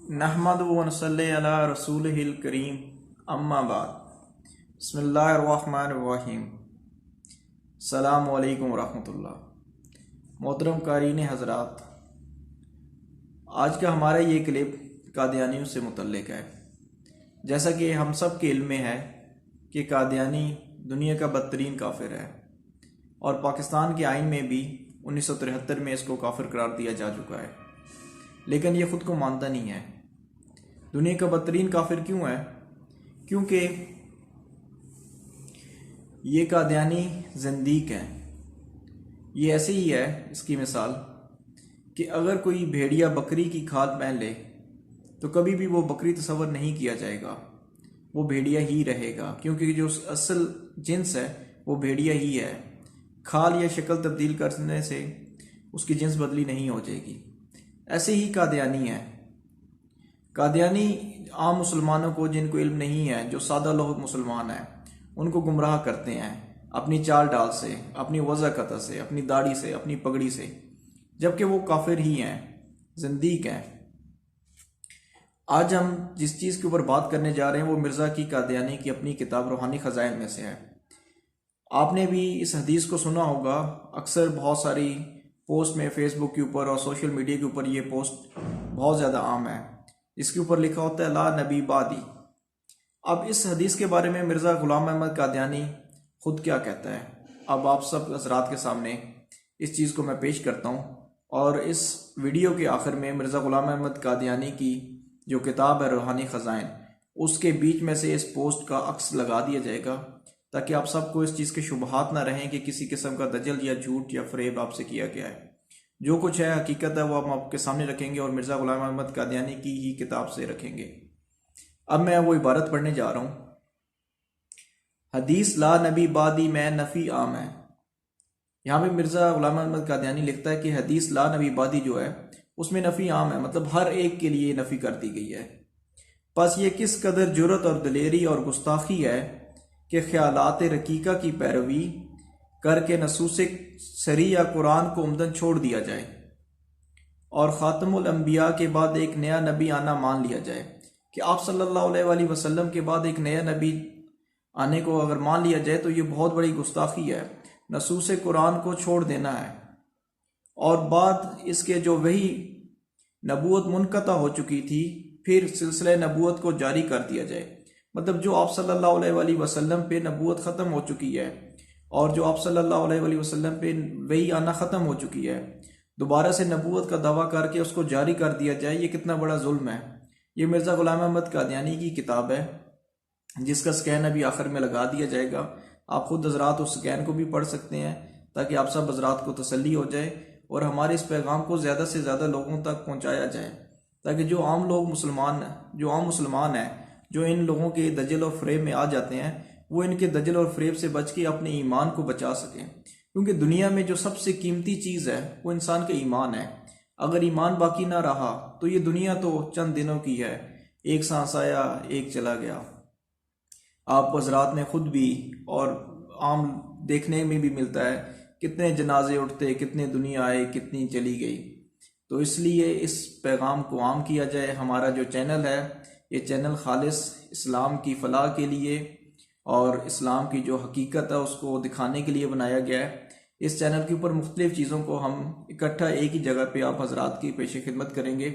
نحمدہ و نصلی علی رسولہ الکریم اما بعد بسم اللہ الرحمن الرحیم السلام علیکم ورحمۃ اللہ۔ محترم قارئین حضرات، آج کا ہمارا یہ کلپ قادیانیوں سے متعلق ہے۔ جیسا کہ ہم سب کے علم میں ہے کہ قادیانی دنیا کا بدترین کافر ہے اور پاکستان کے آئین میں بھی 1973 میں اس کو کافر قرار دیا جا چکا ہے، لیکن یہ خود کو مانتا نہیں ہے۔ دنیا کا بدترین کافر کیوں ہے؟ کیونکہ یہ قادیانی زندیق ہیں۔ یہ ایسے ہی ہے، اس کی مثال کہ اگر کوئی بھیڑیا بکری کی کھال پہن لے تو کبھی بھی وہ بکری تصور نہیں کیا جائے گا، وہ بھیڑیا ہی رہے گا، کیونکہ جو اصل جنس ہے وہ بھیڑیا ہی ہے۔ کھال یا شکل تبدیل کرنے سے اس کی جنس بدلی نہیں ہو جائے گی۔ ایسے ہی قادیانی ہے۔ قادیانی عام مسلمانوں کو، جن کو علم نہیں ہے، جو سادہ لوگ مسلمان ہیں، ان کو گمراہ کرتے ہیں اپنی چال ڈال سے، اپنی وضاحت سے، اپنی داڑھی سے، اپنی پگڑی سے، جبکہ وہ کافر ہی ہیں، زندیق ہیں۔ آج ہم جس چیز کے اوپر بات کرنے جا رہے ہیں وہ مرزا کی قادیانی کی اپنی کتاب روحانی خزائن میں سے ہے۔ آپ نے بھی اس حدیث کو سنا ہوگا، اکثر بہت ساری پوسٹ میں فیس بک کے اوپر اور سوشل میڈیا کے اوپر یہ پوسٹ بہت زیادہ عام ہے، اس کے اوپر لکھا ہوتا ہے لا نبی بعدی۔ اب اس حدیث کے بارے میں مرزا غلام احمد قادیانی خود کیا کہتا ہے، اب آپ سب حضرات کے سامنے اس چیز کو میں پیش کرتا ہوں، اور اس ویڈیو کے آخر میں مرزا غلام احمد قادیانی کی جو کتاب ہے روحانی خزائن، اس کے بیچ میں سے اس پوسٹ کا عکس لگا دیا جائے گا، تاکہ آپ سب کو اس چیز کے شبہات نہ رہیں کہ کسی قسم کا دجل یا جھوٹ یا فریب آپ سے کیا گیا ہے۔ جو کچھ ہے حقیقت ہے وہ ہم آپ کے سامنے رکھیں گے، اور مرزا غلام احمد قادیانی کی ہی کتاب سے رکھیں گے۔ اب میں وہ عبارت پڑھنے جا رہا ہوں۔ حدیث لا نبی بعدی میں نفی عام ہے۔ یہاں پہ مرزا غلام احمد قادیانی لکھتا ہے کہ حدیث لا نبی بعدی جو ہے اس میں نفی عام ہے، مطلب ہر ایک کے لیے نفی کر دی گئی ہے۔ پس یہ کس قدر جرت اور دلیری اور گستاخی ہے کہ خیالات رقیقہ کی پیروی کر کے نصوص صریح یا قرآن کو عمدن چھوڑ دیا جائے، اور خاتم الانبیاء کے بعد ایک نیا نبی آنا مان لیا جائے، کہ آپ صلی اللہ علیہ وآلہ وسلم کے بعد ایک نیا نبی آنے کو اگر مان لیا جائے تو یہ بہت بڑی گستاخی ہے، نصوص قرآن کو چھوڑ دینا ہے، اور بعد اس کے جو وہی نبوت منقطع ہو چکی تھی پھر سلسلہ نبوت کو جاری کر دیا جائے۔ مطلب جو آپ صلی اللہ علیہ وآلہ وسلم پہ نبوت ختم ہو چکی ہے، اور جو آپ صلی اللہ علیہ وآلہ وسلم پہ وہی آنا ختم ہو چکی ہے، دوبارہ سے نبوت کا دعویٰ کر کے اس کو جاری کر دیا جائے، یہ کتنا بڑا ظلم ہے۔ یہ مرزا غلام احمد قادیانی کی کتاب ہے، جس کا سکین ابھی آخر میں لگا دیا جائے گا۔ آپ خود حضرات اس سکین کو بھی پڑھ سکتے ہیں، تاکہ آپ سب حضرات کو تسلی ہو جائے اور ہمارے اس پیغام کو زیادہ سے زیادہ لوگوں تک پہنچایا جائے، تاکہ جو عام مسلمان ہیں جو ان لوگوں کے دجل اور فریب میں آ جاتے ہیں، وہ ان کے دجل اور فریب سے بچ کے اپنے ایمان کو بچا سکیں، کیونکہ دنیا میں جو سب سے قیمتی چیز ہے وہ انسان کا ایمان ہے۔ اگر ایمان باقی نہ رہا تو یہ دنیا تو چند دنوں کی ہے، ایک سانس آیا ایک چلا گیا۔ آپ حضرات نے خود بھی اور عام دیکھنے میں بھی ملتا ہے کتنے جنازے اٹھتے، کتنے دنیا آئے، کتنی چلی گئی۔ تو اس لیے اس پیغام کو عام کیا جائے۔ ہمارا جو چینل ہے یہ چینل خالص اسلام کی فلاح کے لیے اور اسلام کی جو حقیقت ہے اس کو دکھانے کے لیے بنایا گیا ہے۔ اس چینل کے اوپر مختلف چیزوں کو ہم اکٹھا ایک ہی جگہ پہ آپ حضرات کی پیش خدمت کریں گے،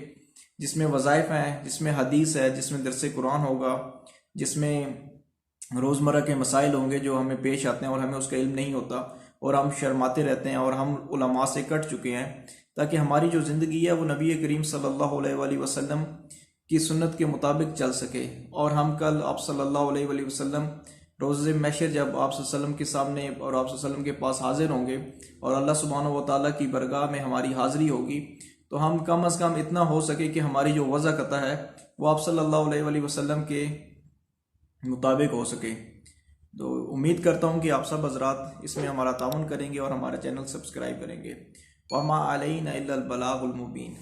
جس میں وظائف ہیں، جس میں حدیث ہے، جس میں درس قرآن ہوگا، جس میں روزمرہ کے مسائل ہوں گے جو ہمیں پیش آتے ہیں اور ہمیں اس کا علم نہیں ہوتا اور ہم شرماتے رہتے ہیں اور ہم علماء سے کٹ چکے ہیں، تاکہ ہماری جو زندگی ہے وہ نبی کریم صلی اللہ علیہ وآلہ وسلم کی سنت کے مطابق چل سکے، اور ہم کل آپ صلی اللہ علیہ وآلہ وسلم روز محشر جب آپ صلی اللہ علیہ وسلم کے سامنے اور آپ صلی اللہ علیہ وسلم کے پاس حاضر ہوں گے اور اللہ سبحانہ و تعالیٰ کی برگاہ میں ہماری حاضری ہوگی، تو ہم کم از کم اتنا ہو سکے کہ ہماری جو وضع قطع ہے وہ آپ صلی اللہ علیہ وآلہ وسلم کے مطابق ہو سکے۔ تو امید کرتا ہوں کہ آپ سب حضرات اس میں ہمارا تعاون کریں گے اور ہمارا چینل سبسکرائب کریں گے۔ وما علینا الا البلاغ المبین۔